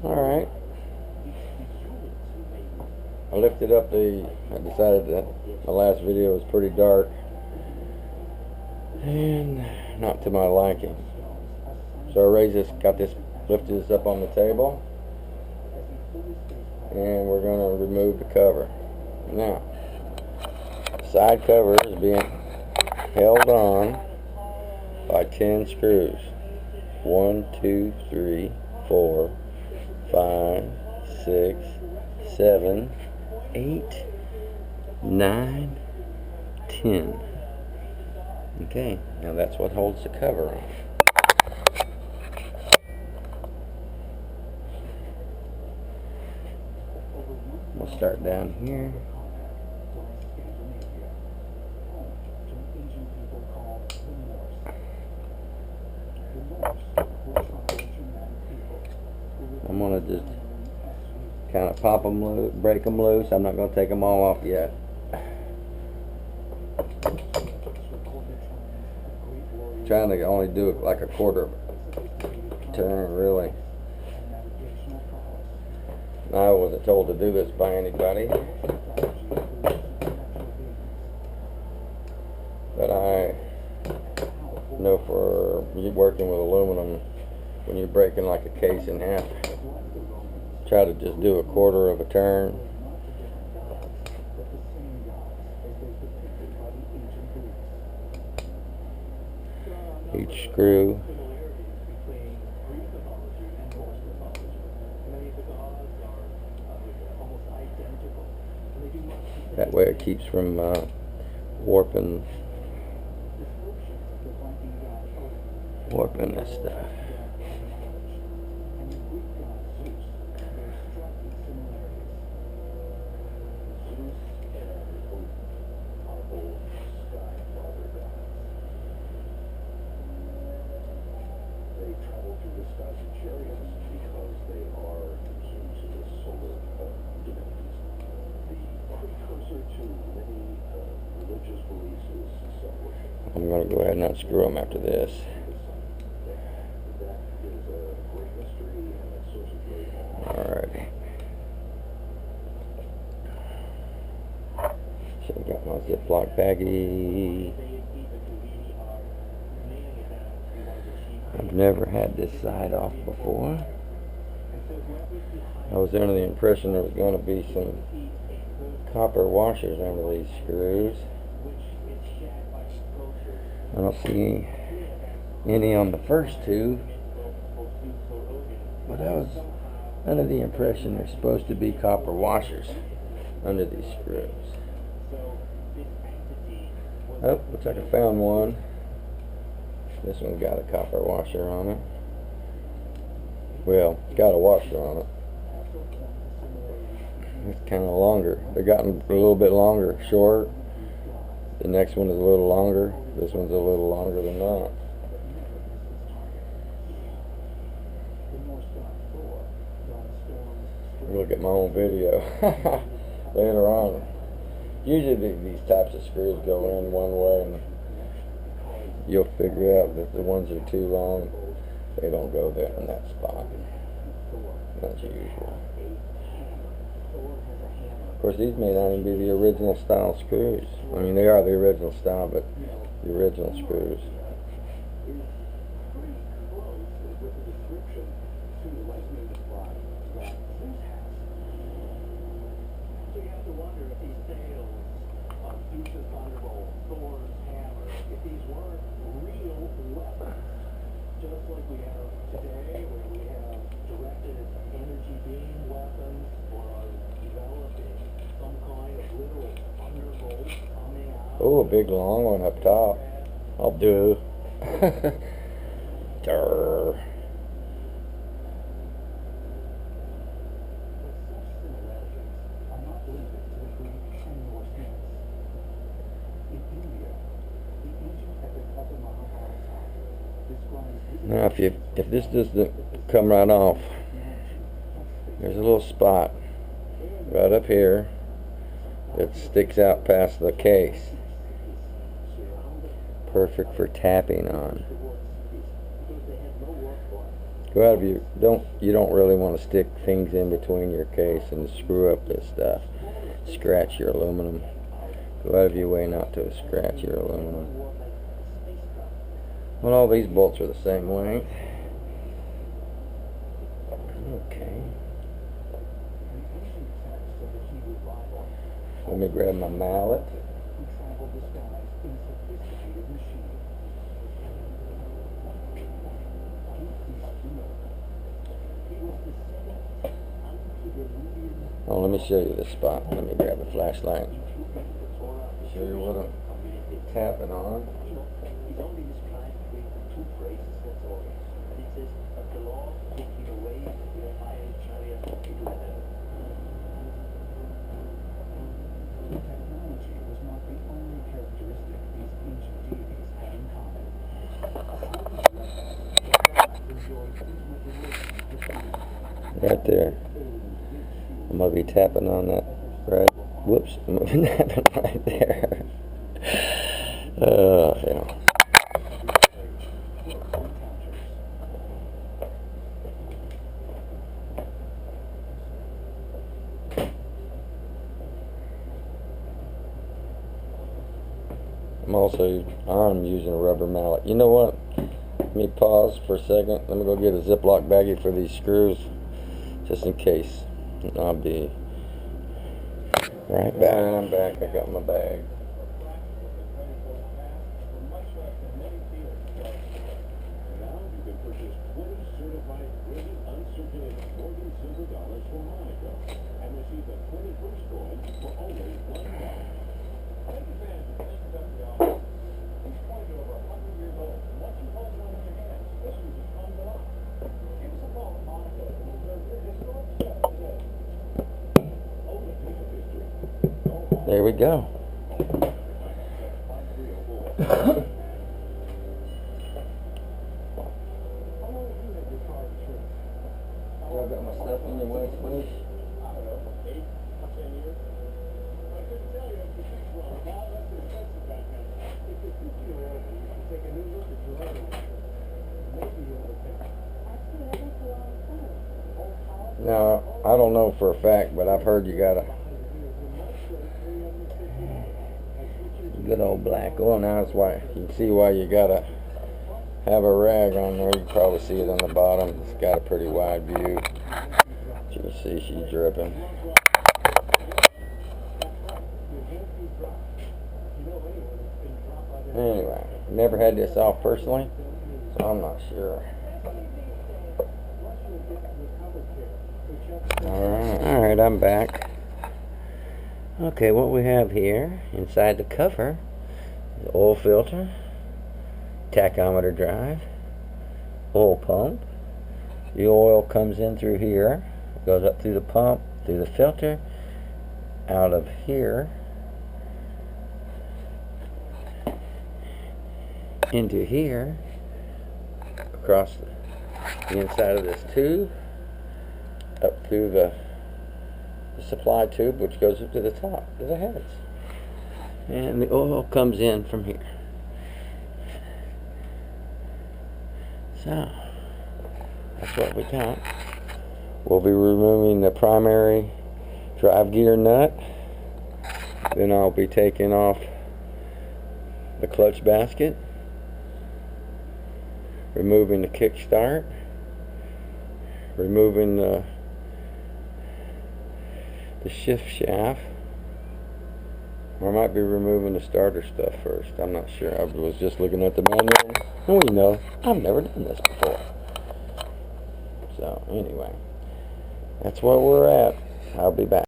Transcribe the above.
Alright. I lifted up I decided that my last video was pretty dark and not to my liking. So I lifted this up on the table, and we're going to remove the cover. Now, the side cover is being held on by 10 screws. 1, 2, 3, 4, 5, 6, 7, 8, 9, 10. Okay, now that's what holds the cover on. We'll start down here. I'm going to just kind of pop them loose, break them loose. I'm not going to take them all off yet. Trying to only do it like a quarter turn, really. I wasn't told to do this by anybody, but I know for you working with aluminum, when you're breaking like a case in half, try to just do a quarter of a turn. Each screw. That way it keeps from warping this stuff. I'm going to go ahead and unscrew them after this. Alrighty. So I got my Ziploc baggie. I've never had this side off before. I was under the impression there was going to be some copper washers under these screws. I don't see any on the first two, but I was under the impression there's supposed to be copper washers under these screws. Oh, looks like I found one. This one's got a copper washer on it. Well, it's got a washer on it. It's kind of longer. They've gotten a little bit longer, short. The next one is a little longer. This one's a little longer than that. Look at my own video later on. Usually these types of screws go in one way, and you'll figure out that the ones that are too long, they don't go there in that spot. That's usual. Of course, these may not even be the original style screws. I mean, they are the original style, but the original screws. Just like we have today, where we have directed energy beam weapons, or developing some kind of little thunderbolt coming out. Oh, a big long one up top. I'll do. Durr. Now, if this doesn't come right off, there's a little spot right up here that sticks out past the case. Perfect for tapping on. Well, you don't really want to stick things in between your case and screw up this stuff. Scratch your aluminum. Go out of your way not to scratch your aluminum. Well, all these bolts are the same length. Okay. Let me grab my mallet. Oh, let me show you this spot. Let me grab a flashlight. Show you what I'm tapping on. Right there. I'm going to be tapping on that right. Whoops. I'm going to be tapping right there. Yeah. I'm using a rubber mallet. You know what? Let me pause for a second. Let me go get a Ziploc baggie for these screws, just in case. I'll be right back. I'm back. I got my bag. There we go. I got my stuff in your way, please. Now, I don't know for a fact, but I've heard you gotta good old black oil. Now that's why you can see why you gotta have a rag on there. You can probably see it on the bottom. It's got a pretty wide view. You can see she's dripping. Anyway, never had this off personally, so I'm not sure. Alright, I'm back. Okay, what we have here inside the cover is oil filter, tachometer drive, oil pump. The oil comes in through here, goes up through the pump, through the filter, out of here, into here, across the inside of this tube, up through the supply tube, which goes up to the top of the heads, and the oil comes in from here. So that's what we got. We'll be removing the primary drive gear nut, then I'll be taking off the clutch basket, removing the kickstart, removing the shift shaft, or I might be removing the starter stuff first. I'm not sure. I was just looking at the manual, and we know I've never done this before. So anyway, that's where we're at. I'll be back.